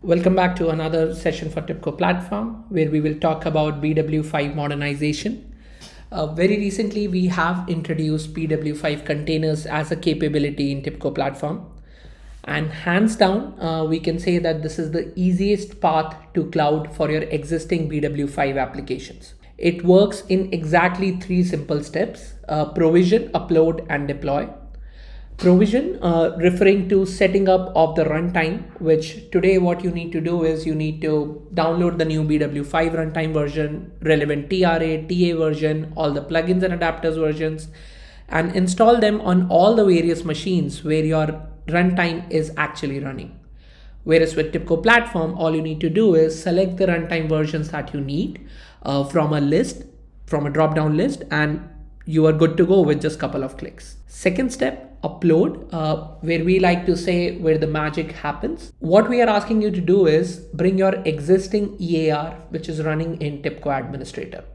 Welcome back to another session for TIBCO Platform, where we will talk about BW5 modernization. Very recently, we have introduced BW5 containers as a capability in TIBCO Platform. And hands down, we can say that this is the easiest path to cloud for your existing BW5 applications. It works in exactly three simple steps: provision, upload, and deploy. Provision, referring to setting up of the runtime, which today what you need to do is you need to download the new BW5 runtime version, relevant TRA, TA version, all the plugins and adapters versions, and install them on all the various machines where your runtime is actually running. Whereas with TIBCO Platform, all you need to do is select the runtime versions that you need from a drop-down list, and you are good to go with just a couple of clicks. Second step, upload, where we like to say where the magic happens. What we are asking you to do is bring your existing EAR, which is running in TIBCO Administrator,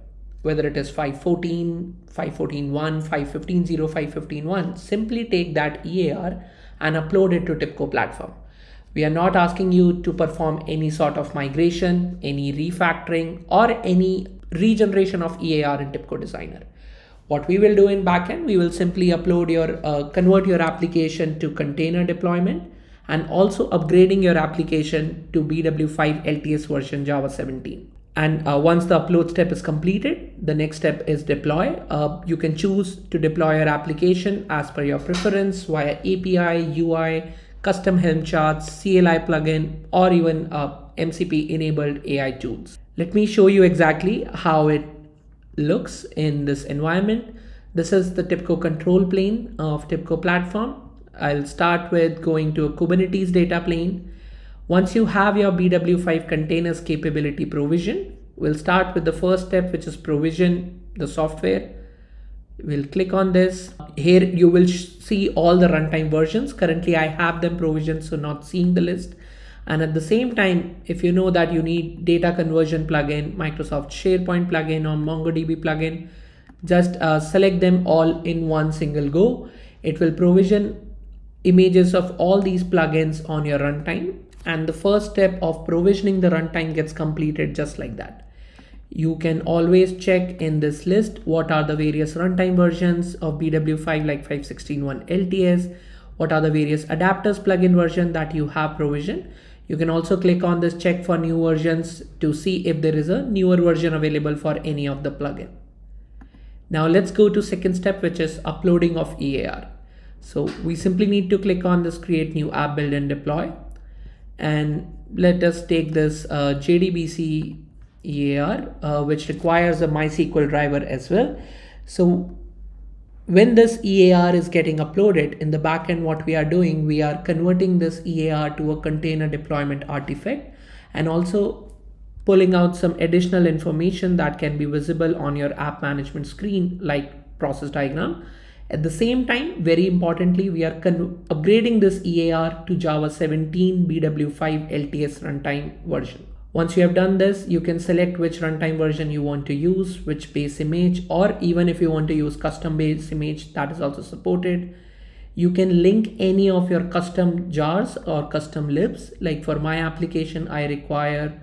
whether it is 5.14, 5.14.1, 5.15.0, 5.15.1, simply take that EAR and upload it to TIBCO Platform. We are not asking you to perform any sort of migration, any refactoring, or any regeneration of EAR in TIBCO Designer. What we will do in backend, we will simply convert your application to container deployment, and also upgrading your application to BW5 LTS version Java 17. And once the upload step is completed, the next step is deploy. You can choose to deploy your application as per your preference via API, UI, custom Helm charts, CLI plugin, or even MCP enabled AI tools. Let me show you exactly how it looks in this environment. This is the TIBCO control plane of TIBCO Platform. I'll start with going to a Kubernetes Data Plane. Once you have your BW5 containers capability provision, we'll start with the first step, which is provision the software. We'll click on this. Here you will see all the runtime versions. Currently I have them provisioned, so not seeing the list. And at the same time, if you know that you need data conversion plugin, Microsoft SharePoint plugin, or MongoDB plugin, just select them all in one single go. It will provision images of all these plugins on your runtime. And the first step of provisioning the runtime gets completed just like that. You can always check in this list what are the various runtime versions of BW5, like 5.16.1 LTS, what are the various adapters plugin version that you have provisioned. You can also click on this check for new versions to see if there is a newer version available for any of the plugin. Now let's go to second step, which is uploading of EAR. So we simply need to click on this create new app, build and deploy. And let us take this JDBC EAR, which requires a MySQL driver as well. So when this EAR is getting uploaded in the backend, what we are doing, we are converting this EAR to a container deployment artifact, and also pulling out some additional information that can be visible on your app management screen, like process diagram. At the same time, very importantly, we are upgrading this EAR to Java 17 BW5 LTS runtime version. Once you have done this, you can select which runtime version you want to use, which base image, or even if you want to use custom base image, that is also supported. You can link any of your custom jars or custom libs. Like for my application, I require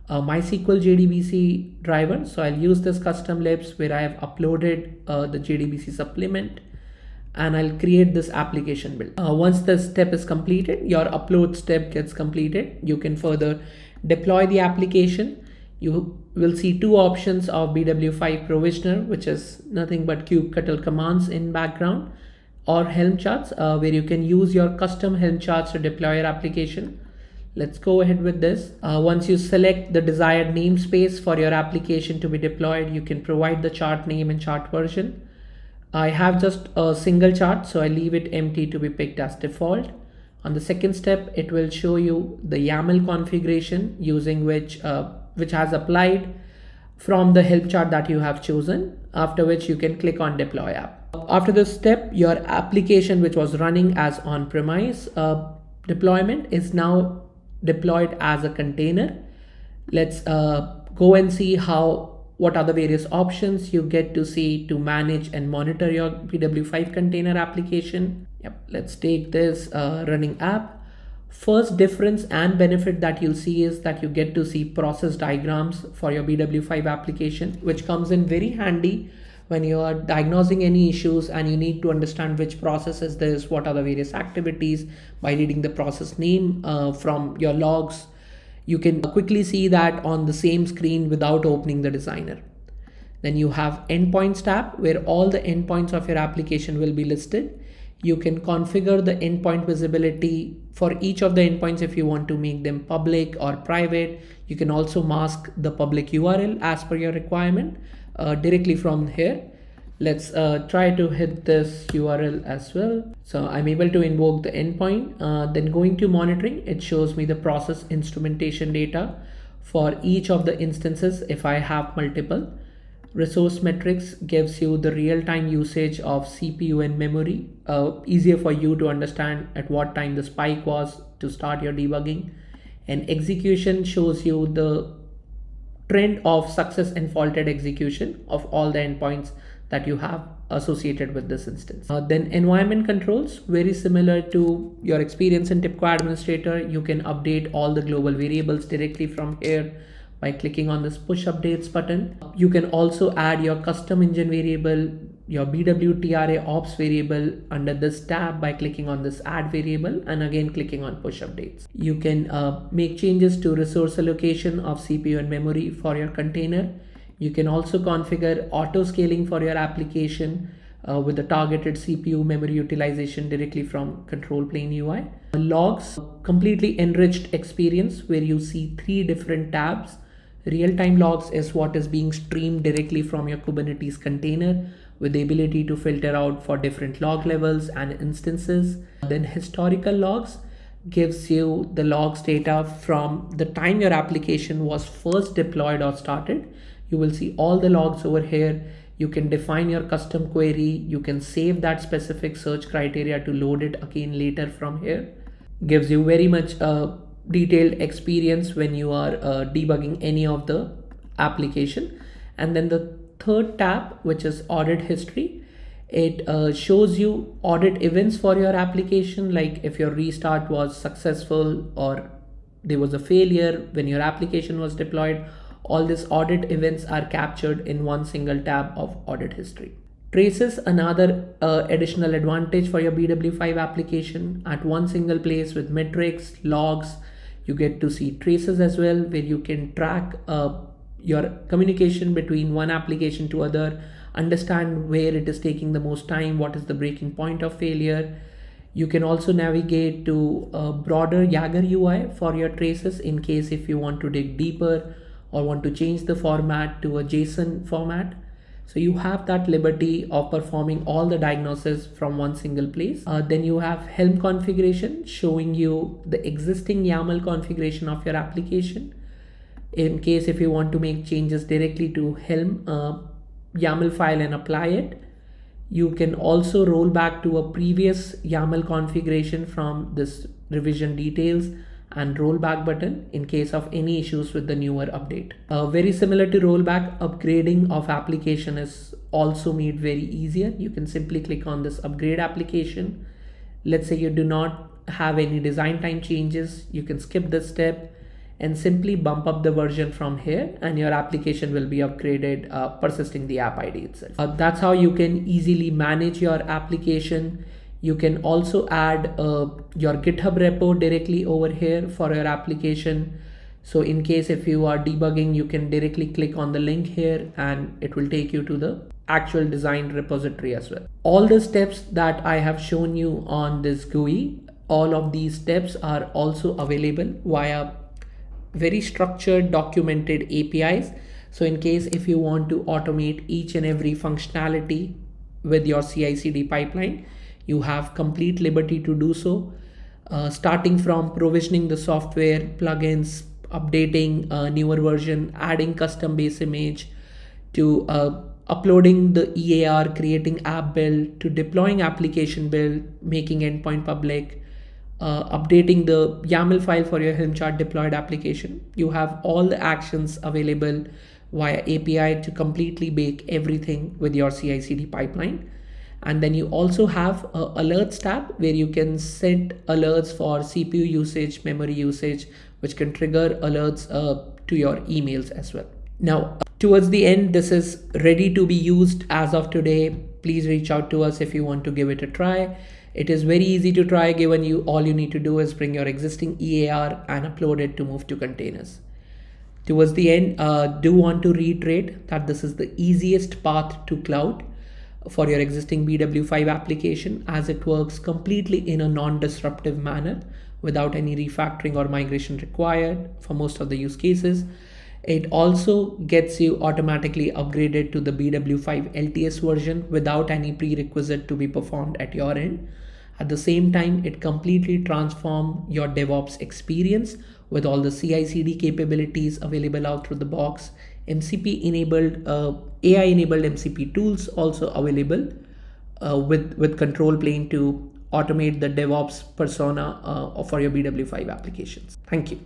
a MySQL JDBC driver. So I'll use this custom libs where I have uploaded the JDBC supplement, and I'll create this application build. Once this step is completed, your upload step gets completed. You can further deploy the application. You will see two options of BW5 provisioner, which is nothing but kubectl commands in background, or Helm charts, where you can use your custom Helm charts to deploy your application. Let's go ahead with this. Once you select the desired namespace for your application to be deployed, you can provide the chart name and chart version. I have just a single chart, so I leave it empty to be picked as default. On the second step, it will show you the YAML configuration using which has applied from the help chart that you have chosen, after which you can click on deploy app. After this step, your application, which was running as on-premise deployment, is now deployed as a container. Let's go and see what are the various options you get to see to manage and monitor your BW5 container application. Let's take this running app. First difference and benefit that you'll see is that you get to see process diagrams for your BW5 application, which comes in very handy when you are diagnosing any issues and you need to understand which process is this, what are the various activities. By reading the process name from your logs, you can quickly see that on the same screen without opening the designer. Then you have endpoints tab where all the endpoints of your application will be listed. You can configure the endpoint visibility for each of the endpoints if you want to make them public or private. You can also mask the public URL as per your requirement directly from here. Let's try to hit this URL as well. So I'm able to invoke the endpoint. Then going to monitoring, it shows me the process instrumentation data for each of the instances if I have multiple. Resource metrics gives you the real-time usage of CPU and memory, easier for you to understand at what time the spike was to start your debugging. And execution shows you the trend of success and faulted execution of all the endpoints that you have associated with this instance. Then environment controls, very similar to your experience in TIBCO administrator. You can update all the global variables directly from here by clicking on this push updates button. You can also add your custom engine variable, your BWTRA ops variable under this tab by clicking on this add variable and again clicking on push updates. You can make changes to resource allocation of CPU and memory for your container. You can also configure auto scaling for your application with the targeted CPU memory utilization directly from control plane UI. Logs, completely enriched experience where you see 3 different tabs. Real-time logs is what is being streamed directly from your Kubernetes container with the ability to filter out for different log levels and instances. Then historical logs gives you the logs data from the time your application was first deployed or started. You will see all the logs over here. You can define your custom query. You can save that specific search criteria to load it again later from here. Gives you very much detailed experience when you are debugging any of the application. And then the third tab, which is audit history, it shows you audit events for your application, like if your restart was successful or there was a failure when your application was deployed. All these audit events are captured in one single tab of audit history. Traces, another additional advantage for your BW5 application. At one single place with metrics, logs, you get to see traces as well, where you can track your communication between one application to other, understand where it is taking the most time, what is the breaking point of failure. You can also navigate to a broader Jaeger UI for your traces in case if you want to dig deeper or want to change the format to a JSON format. So you have that liberty of performing all the diagnosis from one single place. Then you have Helm configuration showing you the existing YAML configuration of your application. In case if you want to make changes directly to Helm YAML file and apply it. You can also roll back to a previous YAML configuration from this revision details and rollback button in case of any issues with the newer update. Very similar to rollback, upgrading of application is also made very easier. You can simply click on this upgrade application. Let's say you do not have any design time changes, you can skip this step and simply bump up the version from here and your application will be upgraded, persisting the app ID itself. That's how you can easily manage your application. You can also add your GitHub repo directly over here for your application. So in case if you are debugging, you can directly click on the link here and it will take you to the actual design repository as well. All the steps that I have shown you on this GUI, all of these steps are also available via very structured documented APIs. So in case if you want to automate each and every functionality with your CICD pipeline, you have complete liberty to do so, starting from provisioning the software, plugins, updating a newer version, adding custom base image, to uploading the EAR, creating app build, to deploying application build, making endpoint public, updating the YAML file for your Helm chart deployed application. You have all the actions available via API to completely bake everything with your CI/CD pipeline. And then you also have a alerts tab where you can set alerts for CPU usage, memory usage, which can trigger alerts to your emails as well. Now, towards the end, this is ready to be used as of today. Please reach out to us if you want to give it a try. It is very easy to try, given all you need to do is bring your existing EAR and upload it to move to containers. Towards the end, do want to reiterate that this is the easiest path to cloud for your existing BW5 application, as it works completely in a non-disruptive manner without any refactoring or migration required for most of the use cases. It also gets you automatically upgraded to the BW5 LTS version without any prerequisite to be performed at your end. At the same time, it completely transforms your DevOps experience with all the CICD capabilities available out through the box, MCP enabled, AI enabled MCP tools also available with control plane to automate the DevOps persona for your BW5 applications. Thank you.